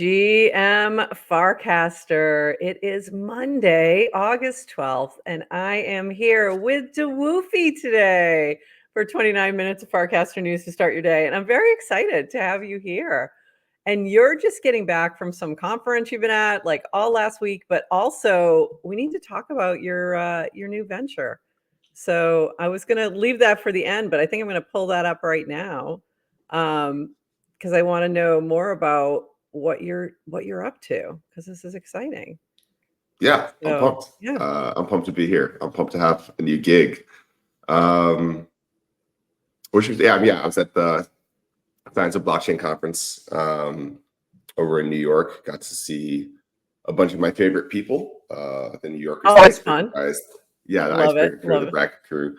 GM Farcaster. It is Monday, August 12th, and I am here with DeWoofy today for 29 minutes of Farcaster news to start your day. And I'm very excited to have you here. And you're just getting back from some conference you've been at like all last week, but also we need to talk about your new venture. So I was going to leave that for the end, but I think I'm going to pull that up right now because I want to know more about what you're up to, because this is exciting. Yeah, I'm pumped. Yeah. I'm pumped to be here. I'm pumped to have a new gig. I was at the Science of Blockchain conference over in New York. Got to see a bunch of my favorite people. The New Yorkers. Always fun. Guys. Yeah, the Love Icebreaker it. crew, the Bracket crew.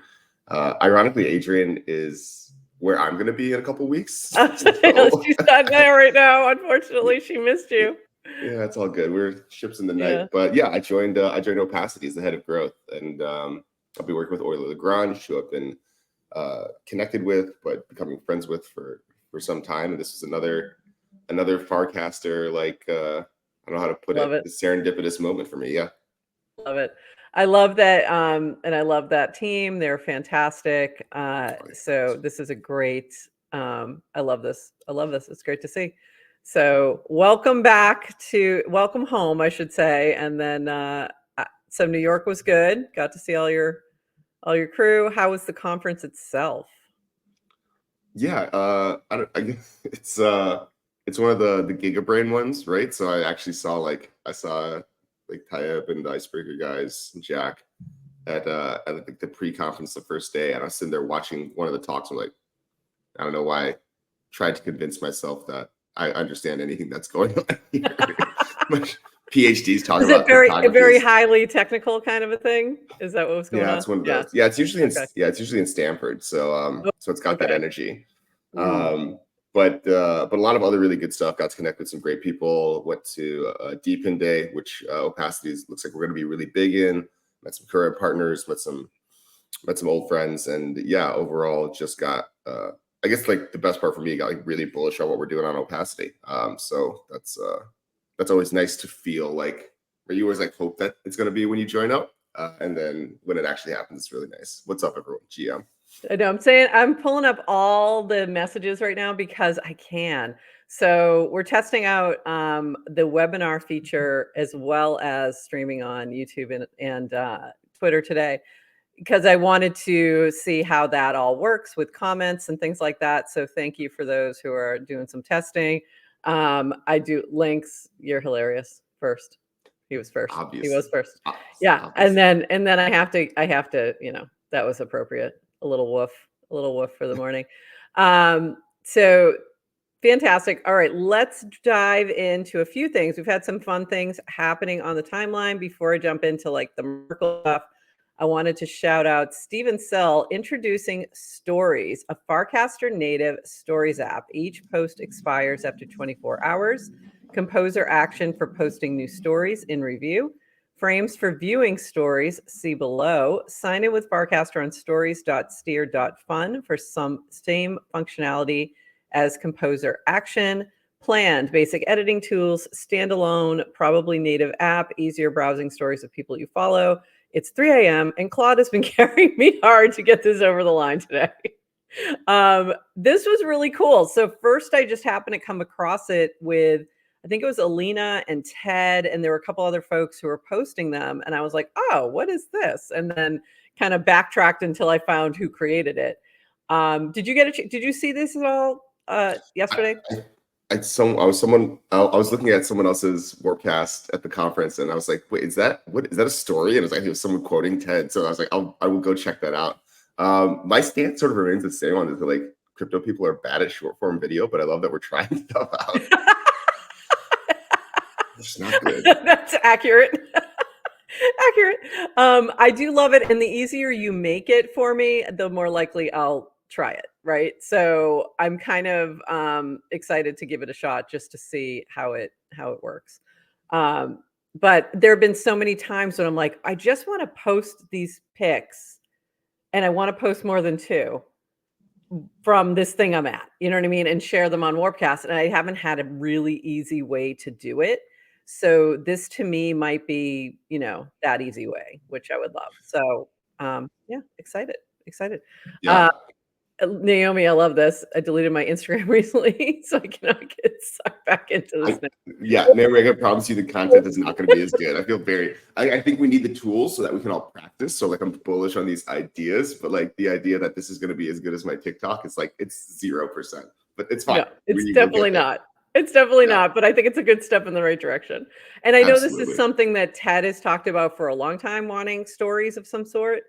Ironically, Adrienne is where I'm going to be in a couple weeks. She's not there right now. Unfortunately, she missed you. Yeah, it's all good. We're ships in the night. But yeah, I joined Opacity as the head of growth, and I'll be working with Euler Lagrange, who I've been connected with, but becoming friends with for some time. And this is another Farcaster, like I don't know how to put it, serendipitous moment for me. Yeah. Love it. I love that. And I love that team. They're fantastic. So this is a great, I love this. It's great to see. So welcome home, I should say. And then, so New York was good. Got to see all your crew. How was the conference itself? Yeah. I guess it's one of the Gigabrain ones, right? So I actually saw like Tayyip and the Icebreaker guys and Jack at the pre-conference the first day, and I was sitting there watching one of the talks. I'm like, I don't know why I tried to convince myself that I understand anything that's going on here. PhDs talking about a very highly technical kind of a thing. Is that what was going on? Yeah, it's one of those. Yeah, it's usually in Stanford. So so it's got that energy. But a lot of other really good stuff. Got to connect with some great people. Went to Deepin Day, which Opacity looks like we're going to be really big in. Met some current partners, met some old friends, and yeah, overall just got. I guess like the best part for me, got like really bullish on what we're doing on Opacity. So that's always nice to feel like. Or you always like hope that it's going to be when you join up, and then when it actually happens, it's really nice. What's up, everyone? GM. I know. I'm pulling up all the messages right now because I can. So we're testing out the webinar feature as well as streaming on YouTube and Twitter today, because I wanted to see how that all works with comments and things like that. So thank you for those who are doing some testing. I do links. You're hilarious. He was first. Obviously. He was first. Yeah. Obviously. And then I have to, that was appropriate. A little woof for the morning. So fantastic. All right, let's dive into a few things. We've had some fun things happening on the timeline. Before I jump into like the Merkle stuff, I wanted to shout out Steven Sell introducing Stories, a Farcaster native stories app. Each post expires after 24 hours. Composer action for posting new stories in review. Frames for viewing stories, see below. Sign in with Farcaster on stories.steer.fun for some same functionality as composer action. Planned basic editing tools, standalone, probably native app, easier browsing stories of people you follow. It's 3 a.m. and Claude has been carrying me hard to get this over the line today. This was really cool. So first I just happened to come across it with, I think it was Alina and Ted, and there were a couple other folks who were posting them. And I was like, oh, what is this? And then kind of backtracked until I found who created it. Did you see this at all yesterday? I was looking at someone else's Warpcast at the conference, and I was like, wait, is that a story? And it was someone quoting Ted. So I was like, I will go check that out. My stance sort of remains the same on this. Like, crypto people are bad at short form video, but I love that we're trying stuff out. It's not good. That's accurate. Accurate. I do love it. And the easier you make it for me, the more likely I'll try it. Right. So I'm kind of excited to give it a shot just to see how it works. But there have been so many times when I'm like, I just want to post these pics and I want to post more than 2. from this thing I'm at, you know what I mean? And share them on Warpcast. And I haven't had a really easy way to do it. So this to me might be, that easy way, which I would love. So yeah, excited. Yeah. Naomi, I love this. I deleted my Instagram recently, so I cannot get sucked back into this now. Yeah, Naomi, I can promise you the content is not going to be as good. I feel I think we need the tools so that we can all practice. So like I'm bullish on these ideas, but like the idea that this is going to be as good as my TikTok, it's like it's 0%. But it's fine. No, it's definitely not. It's definitely not, but I think it's a good step in the right direction. And I know this is something that Ted has talked about for a long time, wanting stories of some sort.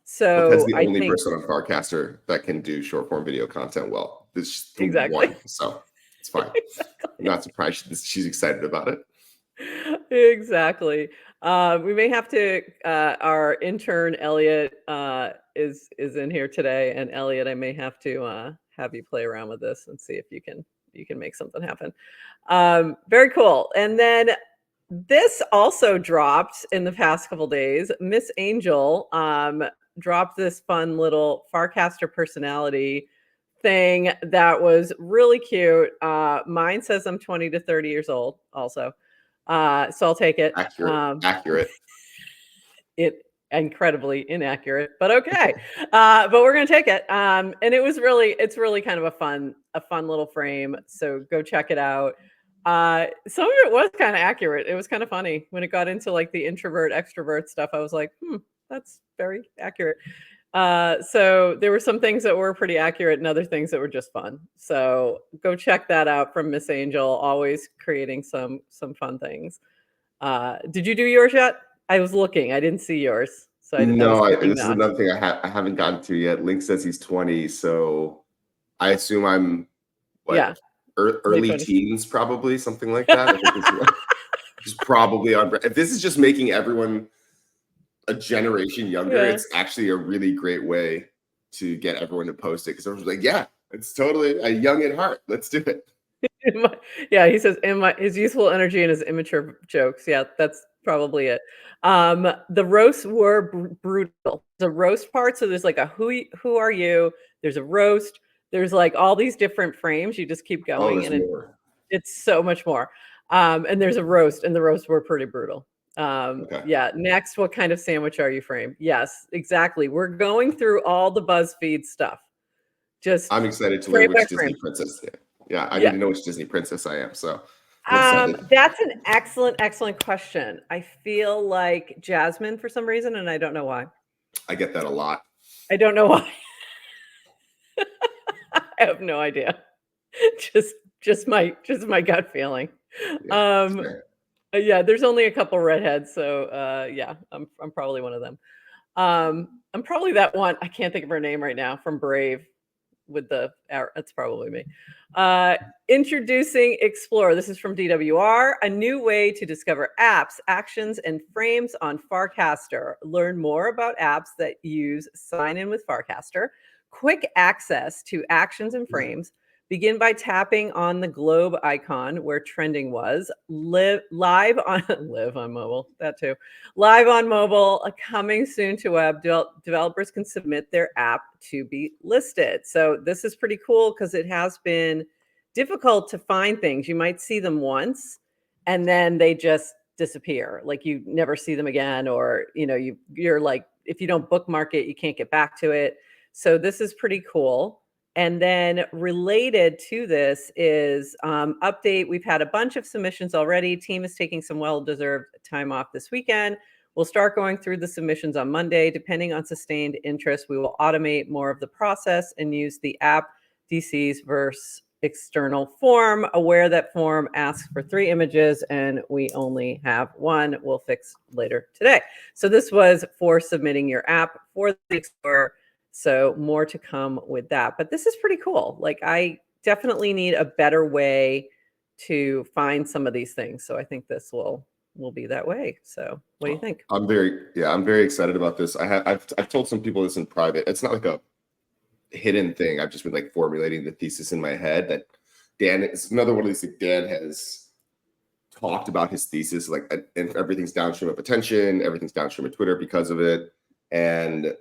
So Ted's the only person on Farcaster that can do short form video content well. This exactly. one, so it's fine. Exactly. I'm not surprised she's excited about it. Exactly. We may have to. Our intern Elliot is in here today, and Elliot, I may have to have you play around with this and see if you can make something happen. Very cool. And then this also dropped in the past couple days. Miss Angel dropped this fun little Farcaster personality thing that was really cute. Mine says I'm 20 to 30 years old also. So I'll take it. Accurate. It incredibly inaccurate, but okay. But we're gonna take it. And it's really kind of a fun little frame. So go check it out. Some of it was kind of accurate. It was kind of funny when it got into like the introvert extrovert stuff. I was like, that's very accurate. So there were some things that were pretty accurate and other things that were just fun. So go check that out from Miss Angel, always creating some fun things. Did you do yours yet? I was looking. I didn't see yours. So this is another thing I haven't gotten to yet. Link says he's 20, so I assume I'm early teens, probably something like that. I think it's probably on. If this is just making everyone a generation younger, it's actually a really great way to get everyone to post it because everyone's like, yeah, it's totally a young at heart. Let's do it. Yeah, he says his youthful energy and his immature jokes. Yeah, that's probably it. The roasts were brutal. The roast part, so there's like a who are you? There's a roast. There's like all these different frames. You just keep going, and it's so much more. And there's a roast, and the roasts were pretty brutal. Yeah. Next, what kind of sandwich are you frame? Yes, exactly. We're going through all the BuzzFeed stuff. I'm excited to learn which Disney princess. Yeah, I need to know which Disney princess I am. So that's an excellent question. I feel like Jasmine for some reason, and I don't know why. I get that a lot. I don't know why. I have no idea. Just my gut feeling. Yeah, there's only a couple redheads, so yeah, I'm probably one of them. I'm probably that one. I can't think of her name right now from Brave. With the arrow, that's probably me. Introducing Explore. This is from DWR, a new way to discover apps, actions, and frames on Farcaster. Learn more about apps that use sign in with Farcaster. Quick access to actions and frames. Begin by tapping on the globe icon where trending was. Live on mobile. That too. Live on mobile, coming soon to web. Developers can submit their app to be listed. So this is pretty cool because it has been difficult to find things. You might see them once and then they just disappear. Like you never see them again, or you're like, if you don't bookmark it, you can't get back to it. So this is pretty cool. And then related to this is update. We've had a bunch of submissions already. Team is taking some well-deserved time off this weekend. We'll start going through the submissions on Monday. Depending on sustained interest, we will automate more of the process and use the app DCs versus external form. Aware that form asks for 3 images and we only have 1. We'll fix later today. So this was for submitting your app for the Explorer. So more to come with that. But this is pretty cool. Like I definitely need a better way to find some of these things. So I think this will be that way. So what do you think? I'm very excited about this. I've told some people this in private. It's not like a hidden thing. I've just been like formulating the thesis in my head that it's another one of these things. Dan has talked about his thesis, like, and everything's downstream of attention, everything's downstream of Twitter because of it. And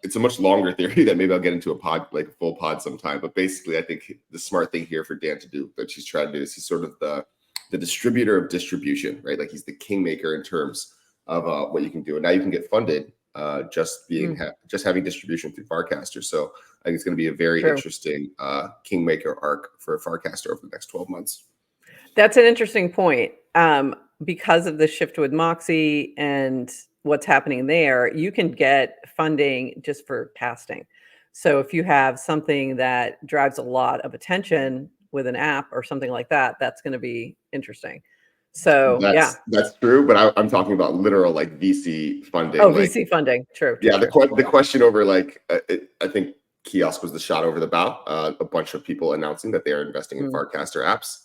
it's a much longer theory that maybe I'll get into a full pod sometime. But basically, I think the smart thing here for Dan to do, that she's trying to do, is he's sort of the distributor of distribution, right? Like he's the kingmaker in terms of what you can do. And now you can get funded just having distribution through Farcaster. So I think it's going to be a very interesting kingmaker arc for Farcaster over the next 12 months. That's an interesting point. Because of the shift with Moxie and what's happening there, you can get funding just for casting. So if you have something that drives a lot of attention with an app or something like that, that's going to be interesting. So that's true, but I'm talking about literal like VC funding. Oh, VC funding, true. The question over like I think Kiosk was the shot over the bow. A bunch of people announcing that they are investing in Farcaster apps.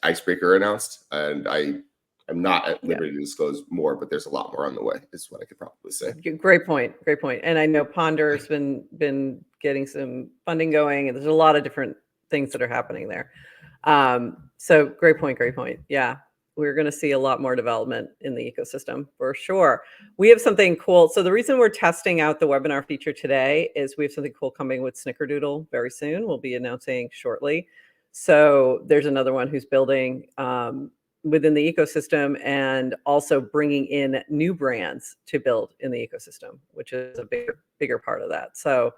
Icebreaker announced, and I'm not at liberty to disclose more, but there's a lot more on the way, is what I could probably say. Great point. And I know Ponder's been getting some funding going, and there's a lot of different things that are happening there. So great point. Yeah, we're going to see a lot more development in the ecosystem for sure. We have something cool. So the reason we're testing out the webinar feature today is we have something cool coming with Snickerdoodle very soon. We'll be announcing shortly. So there's another one who's building within the ecosystem and also bringing in new brands to build in the ecosystem, which is a bigger part of that. So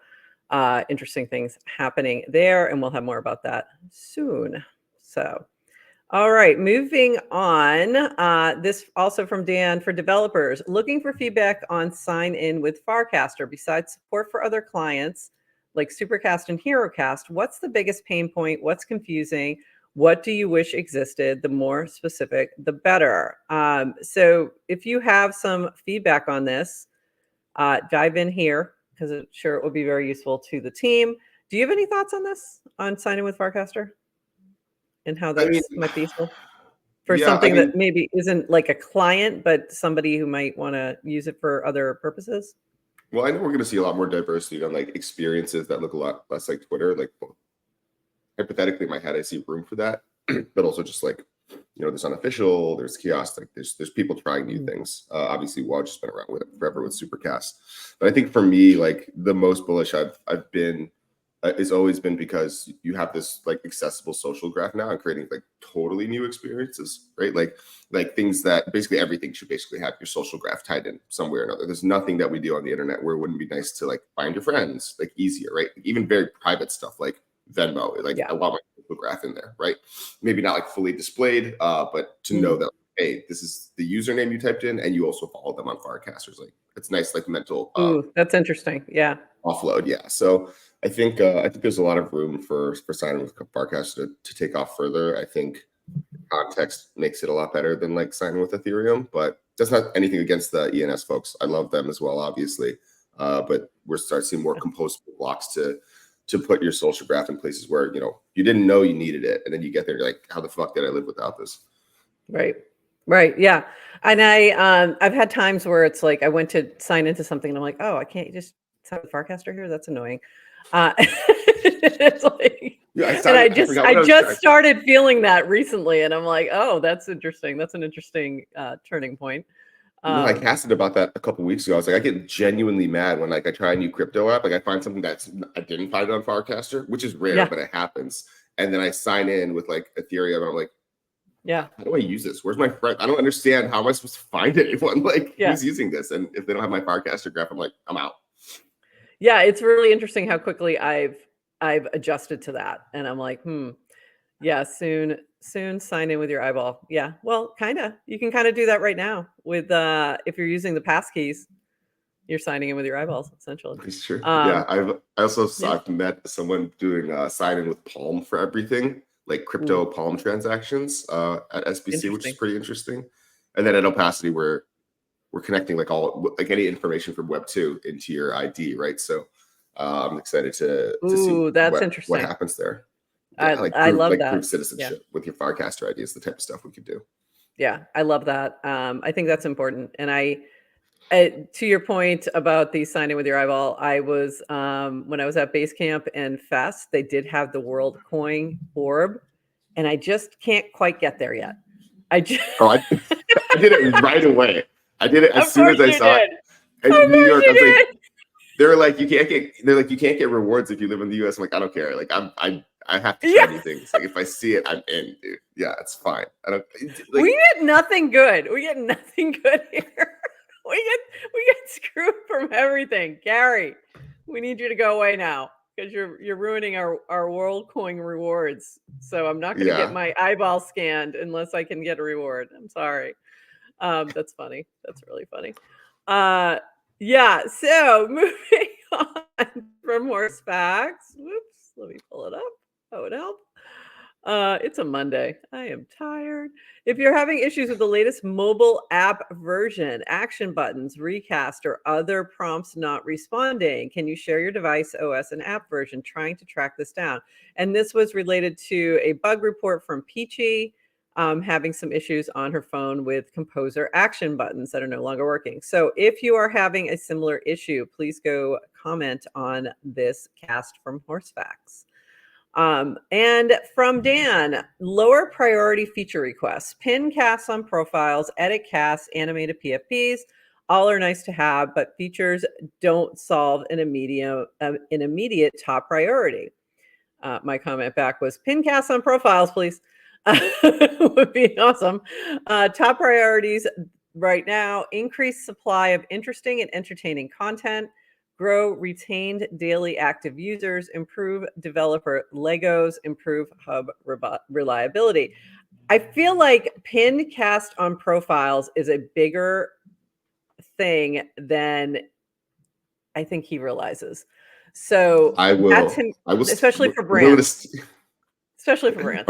interesting things happening there, and we'll have more about that soon. So, all right, moving on. This also from Dan: for developers looking for feedback on sign in with Farcaster, besides support for other clients like Supercast and HeroCast, what's the biggest pain point? What's confusing? What do you wish existed? The more specific, the better. So if you have some feedback on this, dive in here, because I'm sure it will be very useful to the team. Do you have any thoughts on this, on sign in with Farcaster, and how that might be useful for something that maybe isn't like a client, but somebody who might want to use it for other purposes? Well, I know we're going to see a lot more diversity on like experiences that look a lot less like Twitter. Like, hypothetically, in my head, I see room for that, but also just like, there's unofficial, there's kiosk, like there's people trying new things. Obviously, Woj has been around with it forever with Supercast, but I think for me, like the most bullish I've been is always been because you have this like accessible social graph now and creating like totally new experiences, right? Like things that basically everything should basically have your social graph tied in some way or another. There's nothing that we do on the internet where it wouldn't be nice to like find your friends, like easier, right? Even very private stuff like Venmo, like I want my social graph in there, right? Maybe not like fully displayed, but to know that, hey, this is the username you typed in, and you also follow them on Farcasters. Like it's nice, like mental. That's interesting. Yeah. Offload. Yeah. So I think there's a lot of room for signing with Farcaster to take off further. I think context makes it a lot better than like signing with Ethereum, but that's not anything against the ENS folks. I love them as well, obviously. But we're starting to see more composable blocks to put your social graph in places where, you didn't know you needed it. And then you get there, you're like, how the fuck did I live without this? Right. Yeah. And I've had times where it's like, I went to sign into something and I'm like, oh, I can't just sign with Farcaster here. That's annoying. It's like, I just started feeling that recently. And I'm like, oh, that's interesting. That's an interesting turning point. I casted about that a couple weeks ago. I was like, I get genuinely mad when like I try a new crypto app. Like I find something I didn't find it on Farcaster, which is rare, but it happens. And then I sign in with like Ethereum, and I'm like, how do I use this? Where's my friend? I don't understand. How am I supposed to find anyone? Like who's using this? And if they don't have my Farcaster graph, I'm like, I'm out. Yeah, it's really interesting how quickly I've adjusted to that, and I'm like, soon sign in with your eyeball. Yeah, well, you can do that right now with if you're using the passkeys, you're signing in with your eyeballs essentially. It's true. I've met someone doing sign in with Palm for everything, like crypto Palm transactions at SBC, which is pretty interesting. And then at Opacity, we're connecting like any information from Web 2 into your ID, right? So I'm excited to see that's interesting. What happens there. I love that. Proof citizenship with your Farcaster ID is the type of stuff we could do. Yeah, I love that. I think that's important. And to your point about the sign in with your eyeball, I was when I was at Basecamp and Fest, they did have the World Coin orb, and I just can't quite get there yet. I did it right away. I did it as soon as I saw it. in New York, I was like, they're like, you can't get rewards if you live in the US. I'm like, I don't care. Like I have to try new things. Like if I see it, I'm in, dude. Yeah, it's fine. I don't like, we get nothing good. We get nothing good here. we get screwed from everything. Gary, we need you to go away now because you're ruining our WorldCoin rewards. So I'm not going to get my eyeball scanned unless I can get a reward. I'm sorry. That's funny. That's really funny. Yeah. So moving on from horse facts. Whoops. Let me pull it up. That would help. It's a Monday. I am tired. If you're having issues with the latest mobile app version, action buttons, recast, or other prompts not responding, can you share your device, OS, and app version trying to track this down? And this was related to a bug report from Peachy having some issues on her phone with Composer action buttons that are no longer working. So if you are having a similar issue, please go comment on this cast from Horsefacts. And from Dan, lower priority feature requests, pin casts on profiles, edit casts, animated PFPs, all are nice to have, but features don't solve an immediate top priority. My comment back was pin casts on profiles, please. Would be awesome. Top priorities right now: increase supply of interesting and entertaining content, grow retained daily active users, improve developer Legos, improve hub reliability. I feel like pin cast on profiles is a bigger thing than I think he realizes. So I will, especially for brands. Especially for brands.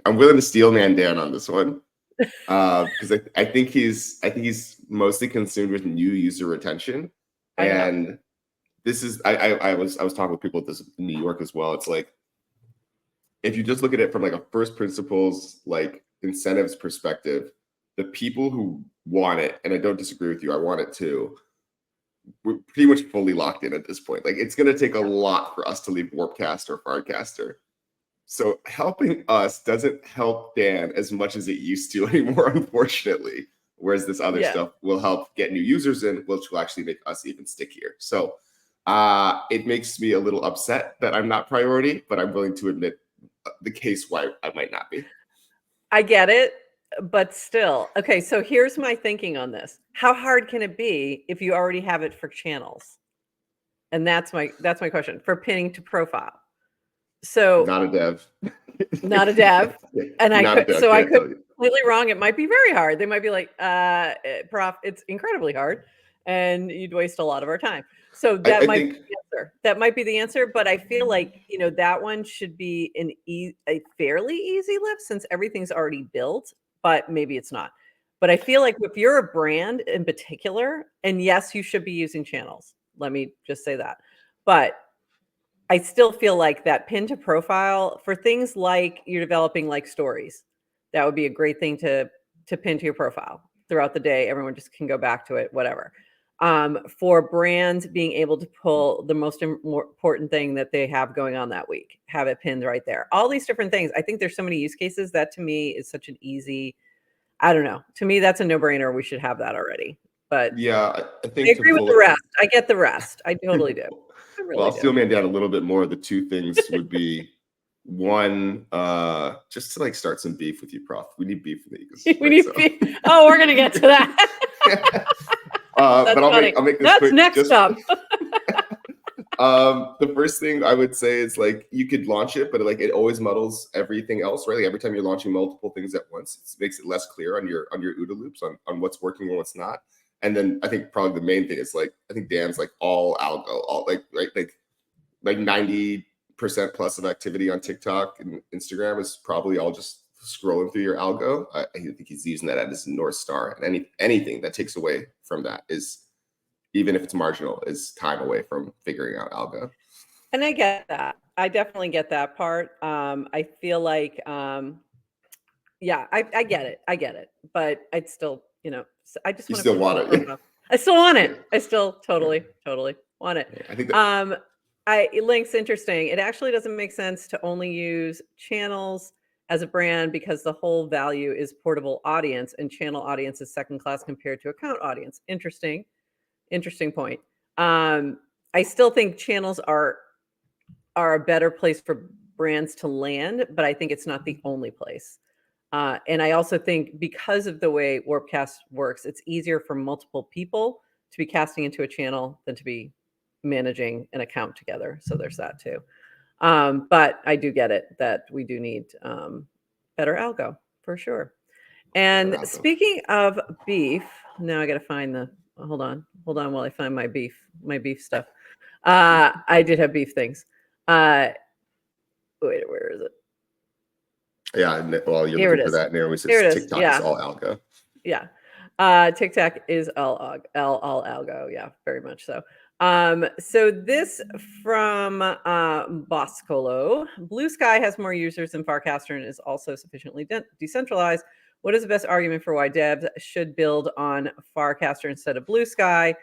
I'm willing to steel man Dan on this one. Because I think he's mostly consumed with new user retention. And this is I was talking with people at this in New York as well. It's like if you just look at it from like a first principles, like incentives perspective, the people who want it, and I don't disagree with you, I want it too, we're pretty much fully locked in at this point. Like it's gonna take a lot for us to leave Warpcast or Farcaster. So helping us doesn't help Dan as much as it used to anymore, unfortunately. Whereas this other stuff will help get new users in, which will actually make us even stickier. So it makes me a little upset that I'm not priority, but I'm willing to admit the case why I might not be. I get it, but still. Okay, so here's my thinking on this. How hard can it be if you already have it for channels? And that's my question for pinning to profile. So not a dev. Not a dev. And I could be completely wrong. It might be very hard. They might be like, prof, it's incredibly hard. And you'd waste a lot of our time. So that might be the answer. That might be the answer. But I feel like, that one should be a fairly easy lift since everything's already built, but maybe it's not. But I feel like if you're a brand in particular, and yes, you should be using channels. Let me just say that. But I still feel like that pin to profile for things like you're developing like stories, that would be a great thing to pin to your profile throughout the day. Everyone just can go back to it, whatever. For brands being able to pull the most important thing that they have going on that week, have it pinned right there. All these different things. I think there's so many use cases that to me is such an easy, I don't know. To me, that's a no-brainer. We should have that already. But yeah, I think I agree with the rest. I get the rest. I totally do. Well, I'll steel man down a little bit more. The two things would be one, just to like start some beef with you, Prof. We need beef with you. We need beef. Oh, we're gonna get to that. But I'll make this quick. Next up. The first thing I would say is like you could launch it, but like it always muddles everything else, right? Like every time you're launching multiple things at once, it makes it less clear on your OODA loops on what's working and what's not. And then I think probably the main thing is like I think Dan's like all algo, all like 90% plus of activity on TikTok and Instagram is probably all just scrolling through your algo. I think he's using that as a North Star, and anything that takes away from that is, even if it's marginal, is time away from figuring out algo. And I get that. I definitely get that part. I feel like, yeah, I get it. I get it. But I'd still, I just want it. I still want it. I still totally want it. I think that, Link's interesting. It actually doesn't make sense to only use channels as a brand because the whole value is portable audience, and channel audience is second class compared to account audience. Interesting. Interesting point. I still think channels are a better place for brands to land, but I think it's not the only place. And I also think because of the way Warpcast works, it's easier for multiple people to be casting into a channel than to be managing an account together. So there's that too. But I do get it that we do need better algo for sure. And speaking of beef, now I got to find the, hold on while I find my beef stuff. I did have beef things. Wait, where is it? Yeah, well, you're looking for that. And it says TikTok is all algo. Yeah. TikTok is all algo. Yeah, very much so. So this from Boscolo. Bluesky has more users than Farcaster and is also sufficiently decentralized. What is the best argument for why devs should build on Farcaster instead of Bluesky?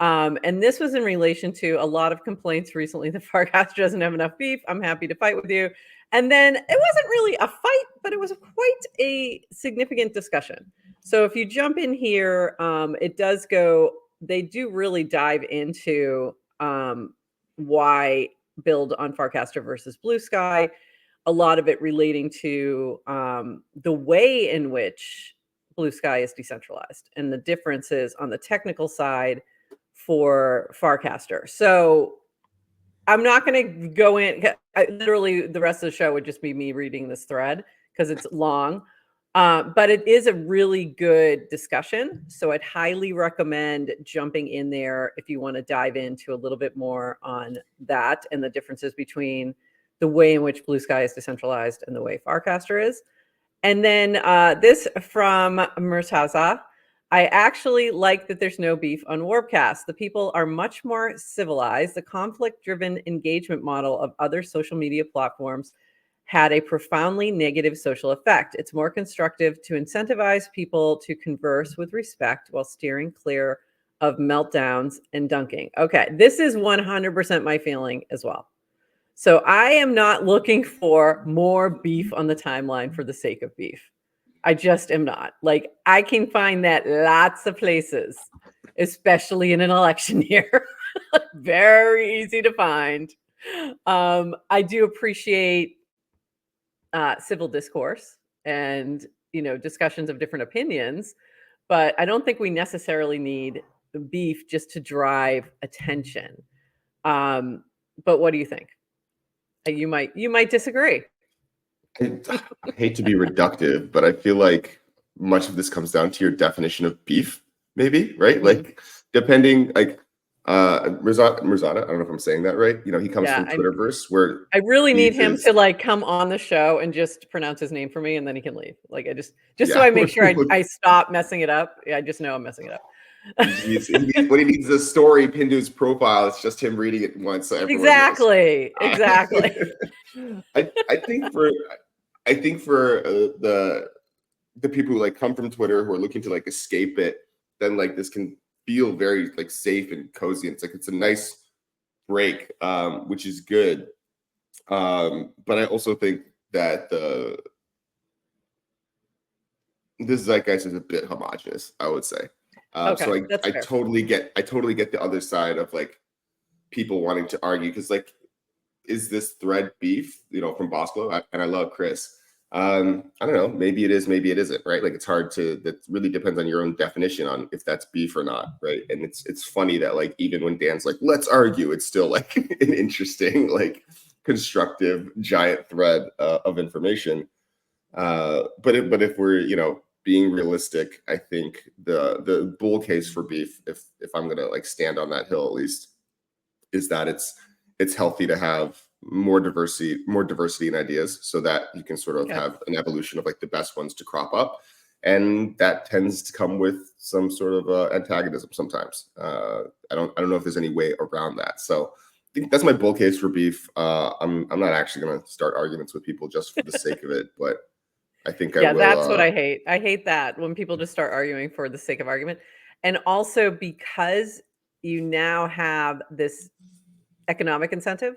And this was in relation to a lot of complaints recently that Farcaster doesn't have enough beef. I'm happy to fight with you. And then it wasn't really a fight, but it was quite a significant discussion. So if you jump in here, it does go, they do really dive into why build on Farcaster versus Bluesky. A lot of it relating to the way in which Bluesky is decentralized and the differences on the technical side for Farcaster. So I'm not going to go in. Literally, the rest of the show would just be me reading this thread because it's long. But it is a really good discussion. So I'd highly recommend jumping in there if you want to dive into a little bit more on that and the differences between the way in which Bluesky is decentralized and the way Farcaster is. And then this from Murtaza. I actually like that there's no beef on Warpcast. The people are much more civilized. The conflict-driven engagement model of other social media platforms had a profoundly negative social effect. It's more constructive to incentivize people to converse with respect while steering clear of meltdowns and dunking. Okay, this is 100% my feeling as well. So I am not looking for more beef on the timeline for the sake of beef. I just am not. Like, I can find that lots of places, especially in an election year. Very easy to find. I do appreciate civil discourse and, discussions of different opinions, but I don't think we necessarily need the beef just to drive attention. But what do you think? You might disagree. I hate to be reductive, but I feel like much of this comes down to your definition of beef, maybe, right? Mm-hmm. Like, depending, like, Mirzada, I don't know if I'm saying that right. He comes from Twitterverse, where I really need him to like come on the show and just pronounce his name for me, and then he can leave. Like, I just so I make sure I stop messing it up. Yeah, I just know I'm messing it up. When he needs a story pinned to his profile, it's just him reading it once. So everyone exactly. I think for the people who like come from Twitter who are looking to like escape it, then like this can feel very like safe and cozy. And it's a nice break, which is good. But I also think that this zeitgeist is a bit homogenous, I would say. Okay, so I totally get the other side of like people wanting to argue, because like, is this thread beef, from Bosco? And I love Chris. I don't know, maybe it is, maybe it isn't, right? Like, it's hard that really depends on your own definition on if that's beef or not, right? And it's funny that like, even when Dan's like, let's argue, it's still like an interesting, like, constructive giant thread of information. But if we're, being realistic, I think the bull case for beef, if I'm gonna like stand on that hill at least, is that it's healthy to have more diversity in ideas, so that you can sort of have an evolution of like the best ones to crop up, and that tends to come with some sort of antagonism sometimes. I don't know if there's any way around that. So I think that's my bull case for beef. I'm not actually going to start arguments with people just for the sake of it, but I think I will. That's what I hate. I hate that when people just start arguing for the sake of argument. And also because you now have this economic incentive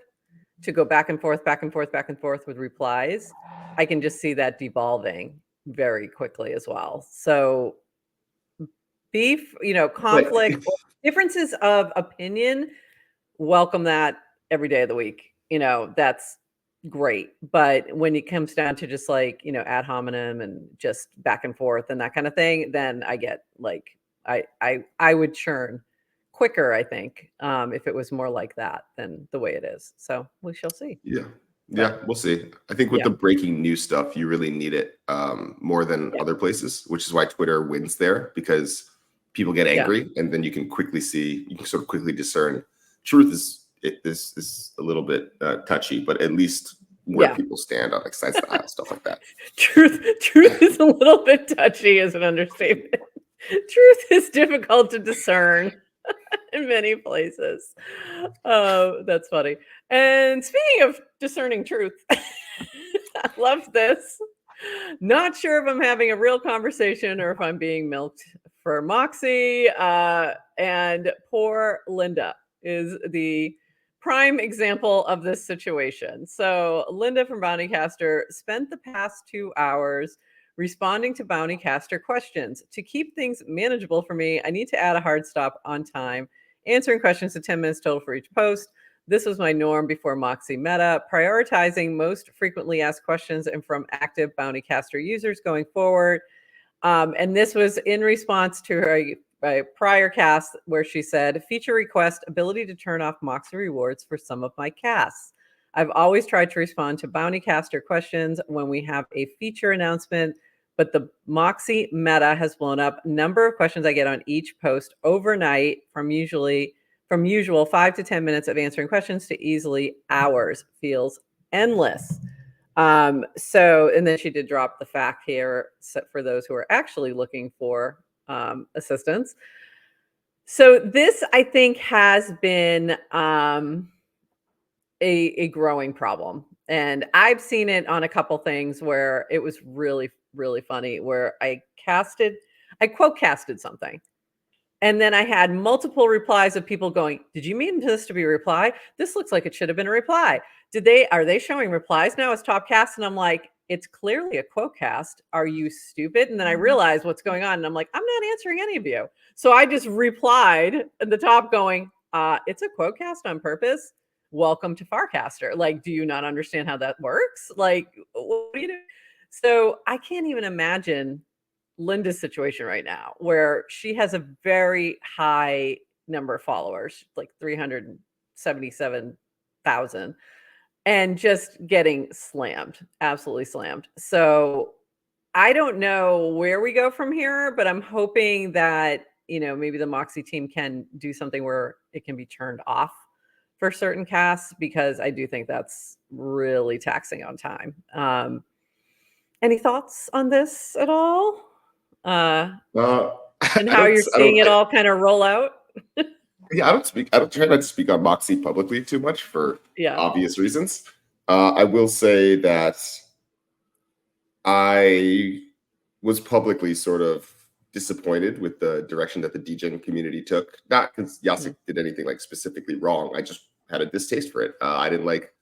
to go back and forth with replies, I can just see that devolving very quickly as well. So beef, conflict, or differences of opinion, welcome that every day of the week. That's great. But when it comes down to just like, ad hominem and just back and forth and that kind of thing, then I get like, I would churn quicker, I think, if it was more like that than the way it is. So we shall see. Yeah, we'll see. I think with the breaking news stuff, you really need it more than other places, which is why Twitter wins there, because people get angry and then you can sort of quickly discern. Truth is a little bit touchy, but at least where people stand on sides of the aisle, stuff like that. Truth is a little bit touchy is an understatement. Truth is difficult to discern in many places. Oh, that's funny. And speaking of discerning truth, I love this. Not sure if I'm having a real conversation or if I'm being milked for Moxie. And poor Linda is the prime example of this situation. So Linda from Bountycaster spent the past 2 hours responding to Bountycaster questions. To keep things manageable for me, I need to add a hard stop on time, answering questions to 10 minutes total for each post. This was my norm before Moxie Meta, prioritizing most frequently asked questions and from active Bountycaster users going forward. And this was in response to a prior cast where she said, feature request, ability to turn off Moxie rewards for some of my casts. I've always tried to respond to Bountycaster questions when we have a feature announcement, but the Moxie meta has blown up. Number of questions I get on each post overnight from usual 5 to 10 minutes of answering questions to easily hours feels endless. And then she did drop the fact here for those who are actually looking for assistance. So this, I think, has been a growing problem. And I've seen it on a couple things where it was really, really funny, where I quote casted something. And then I had multiple replies of people going, did you mean this to be a reply? This looks like it should have been a reply. Are they showing replies now as top cast? And I'm like, it's clearly a quote cast. Are you stupid? And then I realized what's going on. And I'm like, I'm not answering any of you. So I just replied at the top going, it's a quote cast on purpose. Welcome to Farcaster. Like, do you not understand how that works? Like, what do you do? So I can't even imagine Linda's situation right now, where she has a very high number of followers, like 377,000, and just getting slammed, absolutely slammed. So I don't know where we go from here, but I'm hoping that, maybe the Moxie team can do something where it can be turned off for certain casts, because I do think that's really taxing on time. Any thoughts on this at all? And how you're seeing it all kind of roll out? Yeah, I don't try not to speak on Moxie publicly too much for obvious reasons. I will say that I was publicly sort of disappointed with the direction that the DGen community took. Not because Yasik did anything like specifically wrong. I just had a distaste for it. I didn't like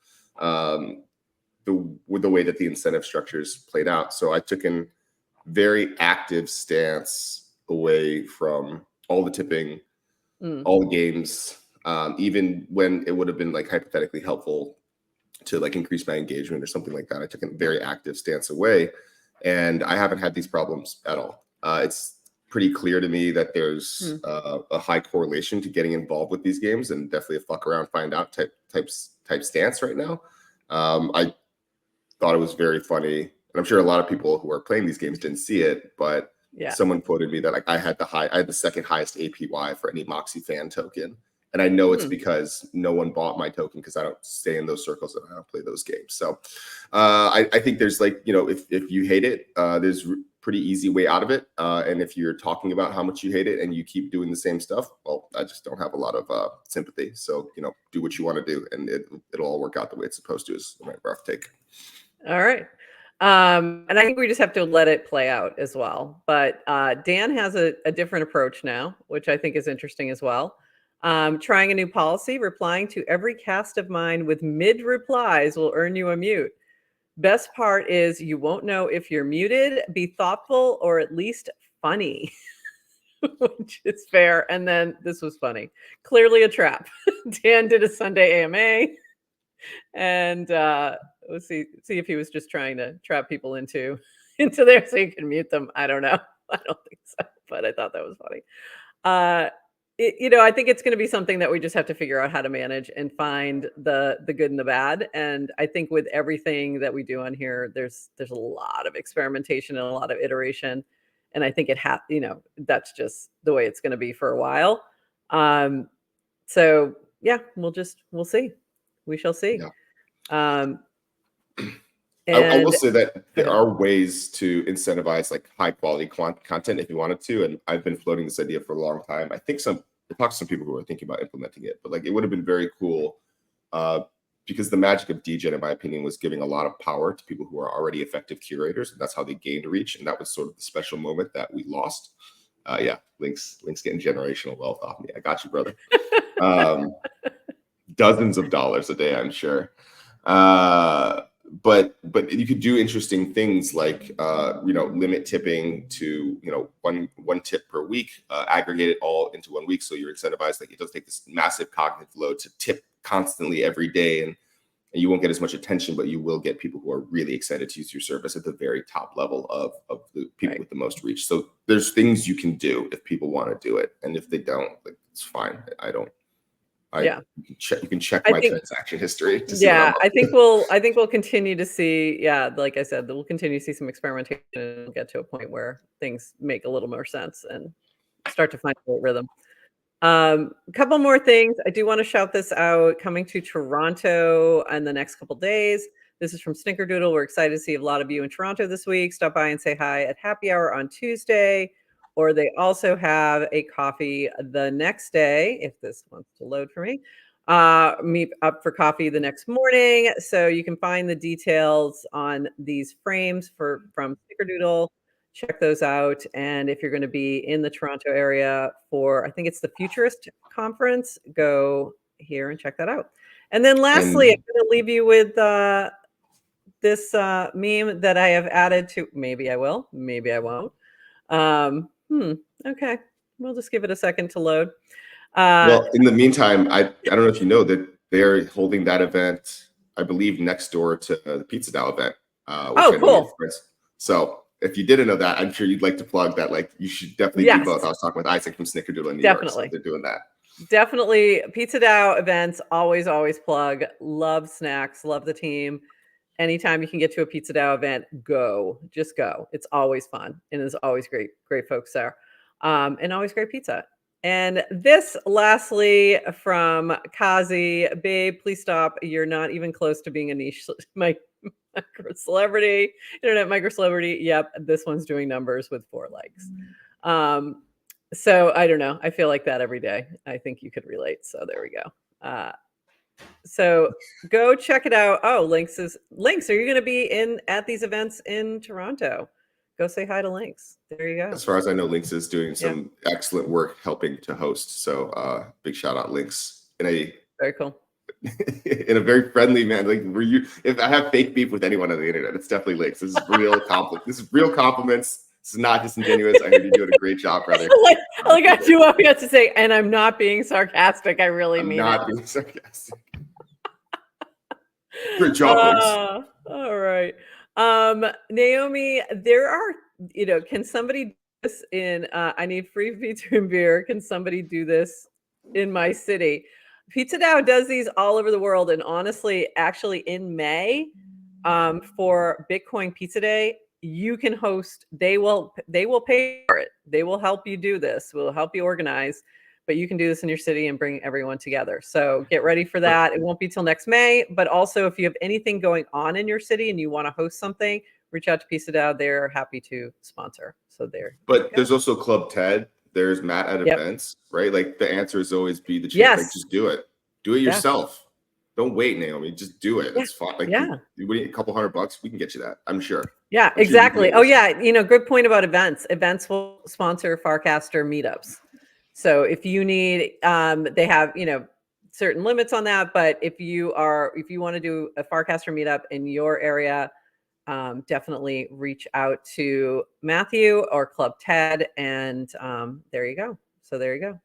the way that the incentive structures played out. So I took a very active stance away from all the tipping, all the games, even when it would have been like hypothetically helpful to like increase my engagement or something like that. I took a very active stance away, and I haven't had these problems at all. It's pretty clear to me that there's a high correlation to getting involved with these games, and definitely a fuck around, find out type stance right now. I thought it was very funny, and I'm sure a lot of people who are playing these games didn't see it, but someone quoted me that like I had the second highest APY for any Moxie fan token. And I know it's because no one bought my token because I don't stay in those circles and I don't play those games. So I think there's like, if you hate it, there's pretty easy way out of it. And if you're talking about how much you hate it and you keep doing the same stuff, well, I just don't have a lot of sympathy. So, do what you want to do, and it'll all work out the way it's supposed to, is my rough take. All right. And I think we just have to let it play out as well. But Dan has a different approach now, which I think is interesting as well. Trying a new policy, replying to every cast of mine with mid replies will earn you a mute. Best part is you won't know if you're muted. Be thoughtful or at least funny. which is fair. And then this was funny. Clearly a trap. Dan did a Sunday AMA, and let's see if he was just trying to trap people into there so you can mute them. I don't know. I don't think so, but I thought that was funny. I think it's going to be something that we just have to figure out how to manage and find the good and the bad. And I think with everything that we do on here, there's a lot of experimentation and a lot of iteration. And I think that's just the way it's going to be for a while. So yeah, we'll see. We shall see. Yeah. I will say that there are ways to incentivize like high quality content if you wanted to. And I've been floating this idea for a long time. I think I talked to some people who are thinking about implementing it, but like it would have been very cool because the magic of DGen, in my opinion, was giving a lot of power to people who are already effective curators. And that's how they gained reach. And that was sort of the special moment that we lost. Yeah, Link's getting generational wealth off me. I got you, brother. Dozens of dollars a day, I'm sure. But you could do interesting things like limit tipping to one tip per week, aggregate it all into 1 week, so you're incentivized. Like it does take this massive cognitive load to tip constantly every day, and you won't get as much attention, but you will get people who are really excited to use your service at the very top level of the people with the most reach. So there's things you can do if people want to do it, and if they don't, like it's fine. You can check my transaction history to see I think we'll continue to see, like I said, we'll continue to see some experimentation and get to a point where things make a little more sense and start to find a rhythm. A couple more things. I do want to shout this out. Coming to Toronto in the next couple days. This is from Snickerdoodle. We're excited to see a lot of you in Toronto this week. Stop by and say hi at happy hour on Tuesday. Or they also have a coffee the next day, if this wants to load for me. Meet up for coffee the next morning. So you can find the details on these frames from Snickerdoodle. Check those out. And if you're going to be in the Toronto area for, I think it's the Futurist Conference, go here and check that out. And then lastly, I'm going to leave you with this meme that I have added to, maybe I will, maybe I won't. Okay. We'll just give it a second to load. Well, in the meantime, I don't know if you know that they're holding that event, I believe, next door to the Pizza DAO event. Cool. So if you didn't know that, I'm sure you'd like to plug that. Like you should definitely do both. I was talking with Isaac from Snickerdoodle in New York, so they're doing that. Definitely. Pizza DAO events, always plug. Love snacks, love the team. Anytime you can get to a Pizza DAO event, just go. It's always fun. And there's always great folks there. And always great pizza. And this lastly from Kazi, babe, please stop. You're not even close to being a niche micro celebrity, internet micro celebrity. Yep. This one's doing numbers with 4 legs. So I don't know. I feel like that every day. I think you could relate. So there we go. So go check it out. Oh, Lynx. Are you going to be at these events in Toronto? Go say hi to Lynx. There you go. As far as I know, Lynx is doing some excellent work helping to host. So big shout out, Lynx. Very cool. In a very friendly man. Like if I have fake beef with anyone on the internet, it's definitely Lynx. This is real compliment. This is real compliments. This is not disingenuous. I heard you doing a great job, brother. I got to say, and I'm not being sarcastic. I really mean it. I'm not being sarcastic. Great job, Lynx. All right. Naomi, there are, can somebody do this in, I need free pizza and beer. Can somebody do this in my city? Pizza DAO does these all over the world. And honestly, actually in May, for Bitcoin Pizza Day, you can host, they will pay for it. They will help you do this. We'll help you organize, but you can do this in your city and bring everyone together. So get ready for that. It won't be till next May, but also if you have anything going on in your city and you want to host something, reach out to Pizza DAO. They're happy to sponsor. So there. But there's also Club TED. There's Matt at events, right? Like the answer is always be the chance. Like, just do it. Do it yourself. Don't wait, Naomi. Just do it. It's fun. Like you need a couple $100, we can get you that. I'm sure. Yeah, exactly. Oh yeah. Good point about events. Events will sponsor Farcaster meetups. So if you need, they have, certain limits on that, but if you want to do a Farcaster meetup in your area, definitely reach out to Matthew or Club Ted, and there you go. So there you go.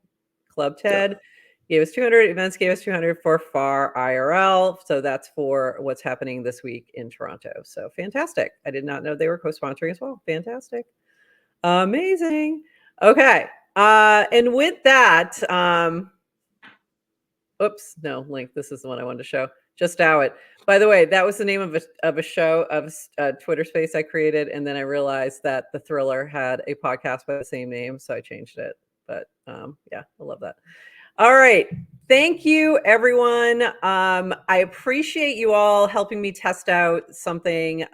Club Ted gave us 200, events gave us 200 for FAR-IRL. So that's for what's happening this week in Toronto. So fantastic. I did not know they were co-sponsoring as well. Fantastic. Amazing. Okay. And with that, oops, no, link. This is the one I wanted to show. Just Ow It. By the way, that was the name of a show, of a Twitter space I created. And then I realized that The Thriller had a podcast by the same name. So I changed it. But yeah, I love that. All right. Thank you, everyone. I appreciate you all helping me test out something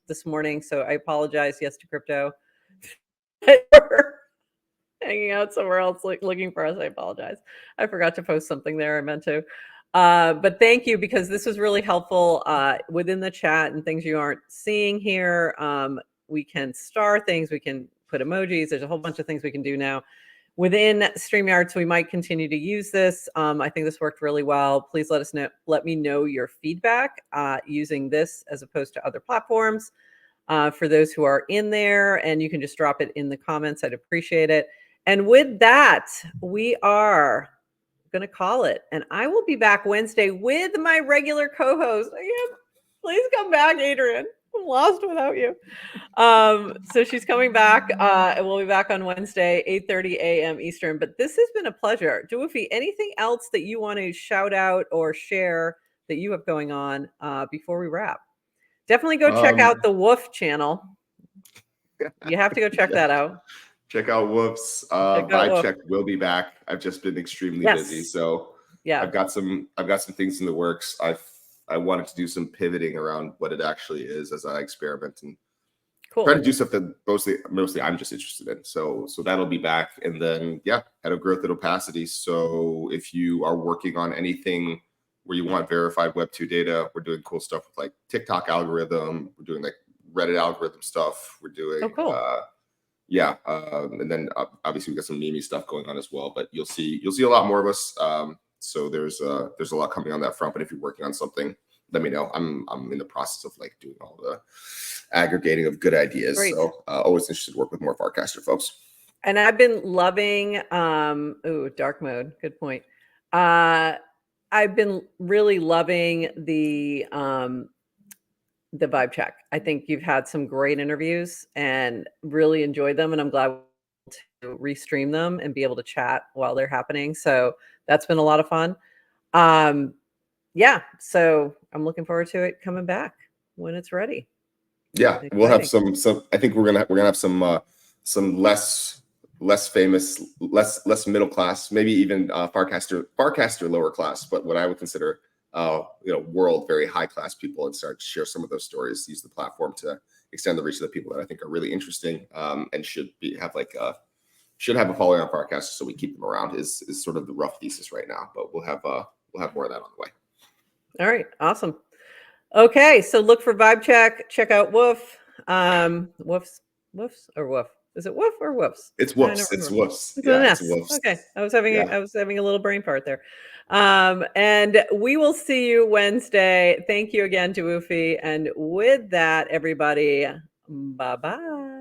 this morning. So I apologize, yes, to crypto. Hanging out somewhere else looking for us. I apologize. I forgot to post something there. I meant to. But thank you, because this was really helpful within the chat and things you aren't seeing here. We can star things. We can put emojis. There's a whole bunch of things we can do now within StreamYard. So we might continue to use this. I think this worked really well. Please let us know. Let me know your feedback using this as opposed to other platforms. For those who are in there, and you can just drop it in the comments. I'd appreciate it. And with that, we are going to call it. And I will be back Wednesday with my regular co-host. Again, please come back, Adrienne. I'm lost without you. So she's coming back, and we'll be back on Wednesday, 8:30 a.m. Eastern. But this has been a pleasure. Wufs, anything else that you want to shout out or share that you have going on before we wrap? Definitely go check out the Woof channel. You have to go check that out. Check out wufs. Vibe Check will be back. I've just been extremely busy, so yeah, I've got some things in the works. I wanted to do some pivoting around what it actually is as I experiment and try to do stuff that mostly I'm just interested in. So that'll be back, and then yeah, head of growth at Opacity. So if you are working on anything where you want verified Web 2 data, we're doing cool stuff with like TikTok algorithm. We're doing like Reddit algorithm stuff. We're doing and then obviously we got some meme stuff going on as well. But you'll see a lot more of us. So there's a lot coming on that front. But if you're working on something, let me know. I'm in the process of like doing all the aggregating of good ideas. Great. So always interested to work with more Farcaster folks. And I've been loving dark mode. Good point. I've been really loving the Vibe Check. I think you've had some great interviews and really enjoyed them, and I'm glad to restream them and be able to chat while they're happening. So that's been a lot of fun. Yeah, so I'm looking forward to it coming back when it's ready. Yeah, exciting. We'll have some. I think we're gonna have some less famous, less middle class, maybe even Farcaster lower class, but what I would consider world very high class people, and start to share some of those stories. Use the platform to extend the reach of the people that I think are really interesting and should have a following on Farcaster, so we keep them around. Is sort of the rough thesis right now, but we'll have more of that on the way. All right, awesome. Okay, so look for Vibe Check. Check out Woof. Woofs or Woof. Is it Woof or Woofs? It's Woofs. It's Woofs. Yeah, it's Woofs. Okay, I was having a little brain fart there. And we will see you Wednesday. Thank you again to Wufs. And with that, everybody, bye-bye.